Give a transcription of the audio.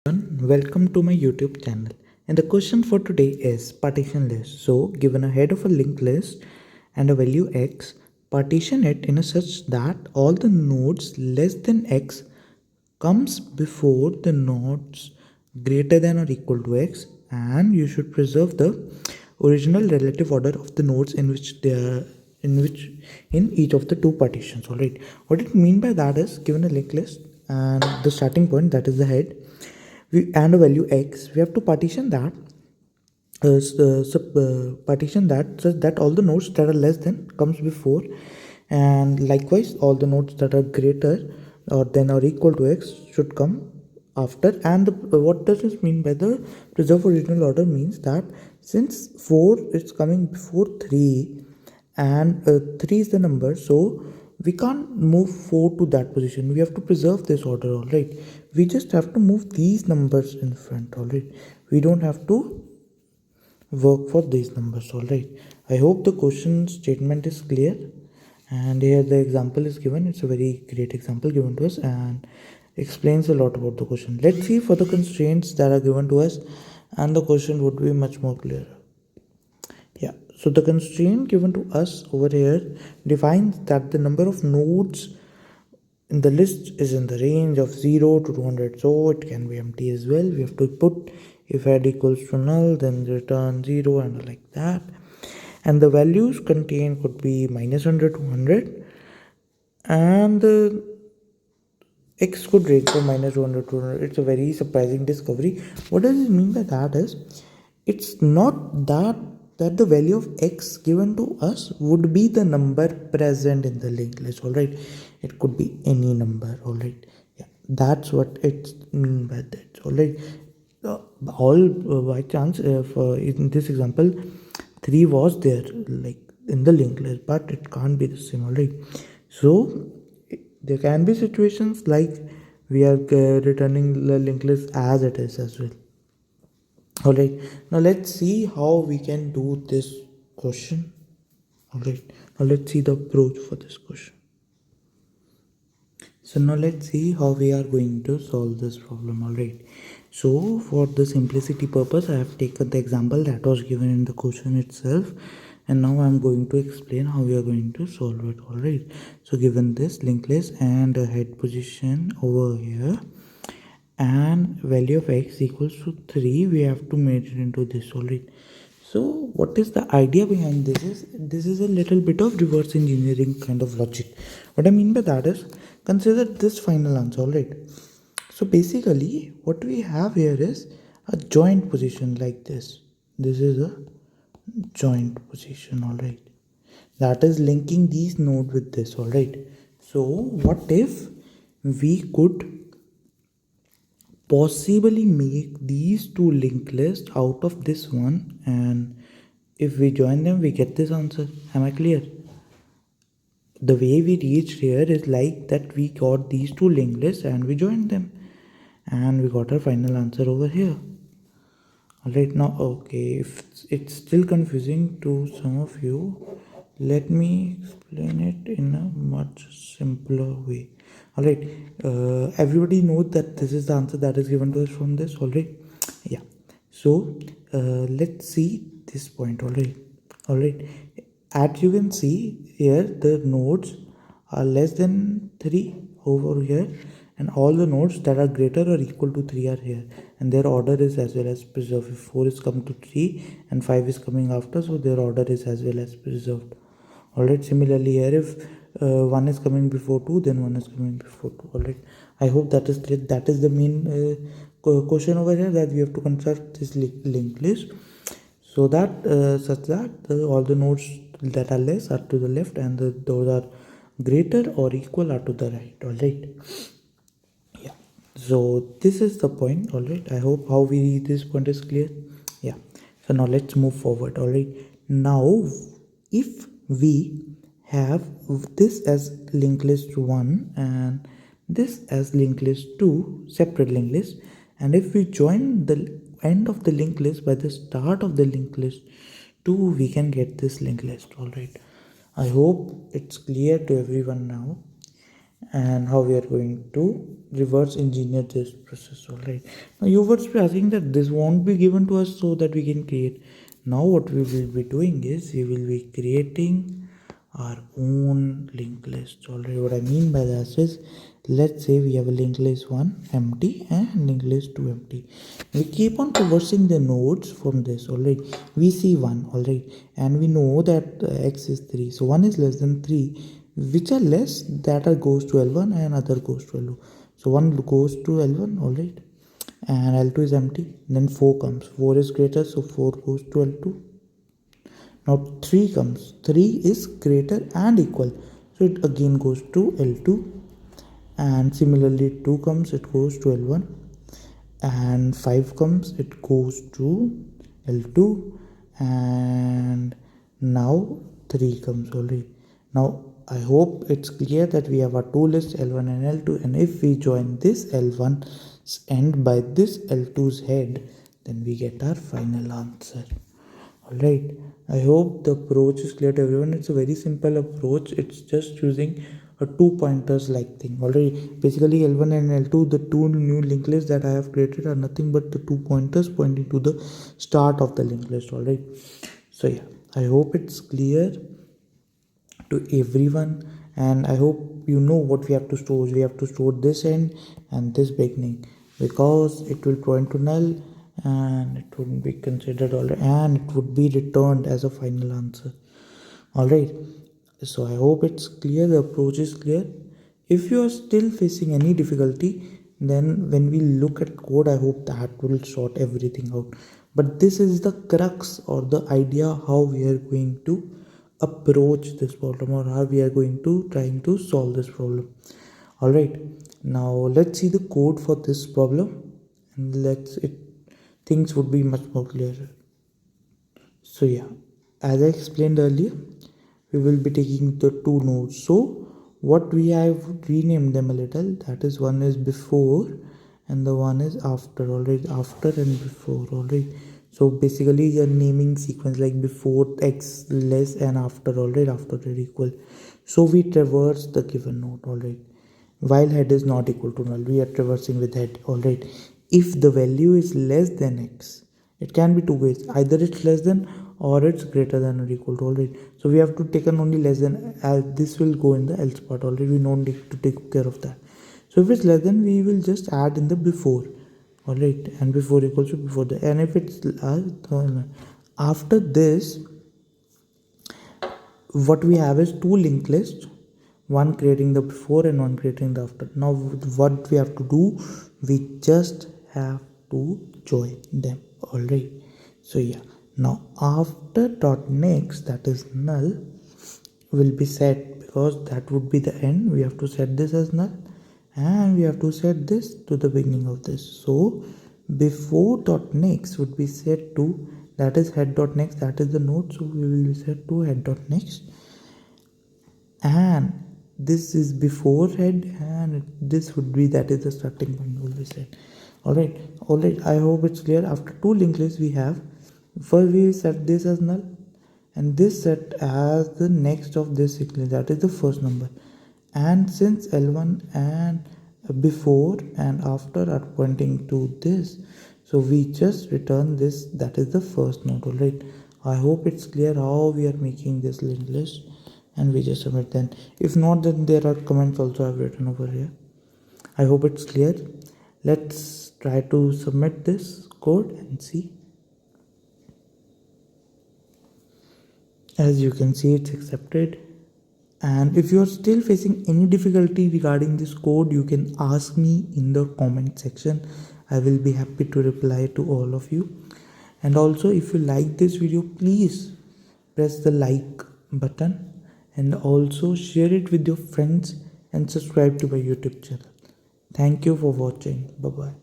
Welcome to my YouTube channel. And the question for today is partition list. So, given a head of a linked list and a value x, partition it in a such that all the nodes less than x comes before the nodes greater than or equal to x, and you should preserve the original relative order of the nodes in which they are in each of the two partitions. All right, what it mean by that is, given a linked list and the starting point, that is the head, and a value x, we have to partition that partition that such that all the nodes that are less than comes before, and likewise all the nodes that are greater or than or equal to x should come after. And what does this mean by the preserve original order? Means that since 4 is coming before 3 and 3 is the number, so we can't move 4 to that position. We have to preserve this order. All right, we just have to move these numbers in front. All right, we don't have to work for these numbers. All right, I hope the question statement is clear, and here the example is given. It's a very great example given to us and explains a lot about the question. Let's see for the constraints that are given to us, and the question would be much more clear. Yeah, so the constraint given to us over here defines that the number of nodes in the list is in the range of 0 to 200, so it can be empty as well. We have to put if head equals to null, then return 0 and like that. And the values contained could be -100 to 100, and x could range from -100 to 100. It's a very surprising discovery. What does it mean by that is, it's not that the value of x given to us would be the number present in the linked list. All right, it could be any number. All right, yeah, that's what it mean by that. All right, by chance, in this example 3 was there like in the linked list, but it can't be the same. All right, so there can be situations like we are returning the linked list as it is as well. All right, now let's see how we can do this question. All right, now let's see the approach for this question. So now let's see how we are going to solve this problem. All right, so for the simplicity purpose, I have taken the example that was given in the question itself, and now I'm going to explain how we are going to solve it. All right, so given this linked list and a head position over here, and value of x equals to 3, we have to make it into this. All right, so what is the idea behind this is a little bit of reverse engineering kind of logic. What I mean by that is, consider this final answer. All right, so basically what we have here is a joint position like this. This is a joint position. All right, that is linking these node with this. All right, so what if we could possibly make these two linked lists out of this one, and if we join them we get this answer? Am I clear? The way we reached here is like that, we got these two linked lists and we joined them, and we got our final answer over here. All right, now okay, if it's still confusing to some of you, let me explain it in a much simpler way. All right, everybody knows that this is the answer that is given to us from this. All right, yeah, so let's see this point. All right, as you can see here, the nodes are less than 3 over here, and all the nodes that are greater or equal to 3 are here, and their order is as well as preserved. If 4 is come to 3 and 5 is coming after, so their order is as well as preserved. All right, similarly here, if 1 is coming before 2, then 1 is coming before 2. All right, I hope that is clear. That is the main question over here, that we have to construct this linked list so that such that all the nodes that are less are to the left, and those are greater or equal are to the right. All right, yeah, so this is the point. All right, I hope how we read this point is clear. Yeah, so now let's move forward. All right, now if we have this as linked list 1 and this as linked list 2, separate linked list, and if we join the end of the linked list by the start of the linked list 2, we can get this linked list. All right, I hope it's clear to everyone now. and how we are going to reverse engineer this process. All right, now you would be asking that this won't be given to us so that we can create. Now what we will be doing is we will be creating our own linked list. Already, what I mean by that is, let's say we have a linked list 1 empty and linked list 2 empty. We keep on traversing the nodes from this. Alright, we see 1. Alright, and we know that x is 3, so 1 is less than 3. Which are less, that are goes to L1 and other goes to L2. So 1 goes to L1. Alright, and L2 is empty. Then 4 comes, 4 is greater, so 4 goes to L2. Now 3 comes, 3 is greater and equal, so it again goes to L2. And similarly 2 comes, it goes to L1. And 5 comes, it goes to L2. And now 3 comes already. Now I hope it's clear that we have our two lists, L1 and L2, and if we join this L1's end by this L2's head, then we get our final answer. Alright, I hope the approach is clear to everyone. It's a very simple approach. It's just using a 2 pointers like thing. Already, basically L1 and L2, the two new linked lists that I have created are nothing but the 2 pointers pointing to the start of the linked list. Alright, so yeah, I hope it's clear to everyone, and I hope you know what we have to store. We have to store this end and this beginning, because it will point to null and it wouldn't be considered already, and it would be returned as a final answer. Alright, so I hope it's clear, the approach is clear. If you are still facing any difficulty, then when we look at code, I hope that will sort everything out. But this is the crux or the idea how we are going to approach this problem, or how we are going to trying to solve this problem. Alright, now let's see the code for this problem, and things would be much more clearer. So yeah, as I explained earlier, we will be taking the two nodes. So what we have renamed them a little, that is, one is before and the one is after. Alright, after and before. Alright, so basically your naming sequence, like before x less and after. Alright, after it equal. So we traverse the given node. Alright, while head is not equal to null, we are traversing with head. Alright, if the value is less than x, it can be two ways, either it's less than or it's greater than or equal to. Alright, so we have to take an only less than, as this will go in the else part. Already we don't need to take care of that. So if it's less than, we will just add in the before. Alright, and before equals to before the, and if it's after this, what we have is two linked lists, one creating the before and one creating the after. Now what we have to do, we just have to join them. Alright, so yeah, now after dot next, that is null, will be set, because that would be the end. We have to set this as null, and we have to set this to the beginning of this. So before dot next would be set to, that is head dot next, that is the node, so we will be set to head dot next, and this is before head, and this would be, that is the starting point, will be set. Alright, I hope it's clear. After two linked lists, we have, first we set this as null, and this set as the next of this sequence, that is the first number. And since L1 and before and after are pointing to this, so we just return this, that is the first node. Alright, I hope it's clear how we are making this linked list, and we just submit. Then if not, then there are comments also I've written over here. I hope it's clear. Let's try to submit this code and see. As you can see, it's accepted. And if you are still facing any difficulty regarding this code, you can ask me in the comment section. I will be happy to reply to all of you. And also, if you like this video, please press the like button, and also share it with your friends and subscribe to my YouTube channel. Thank you for watching. Bye bye.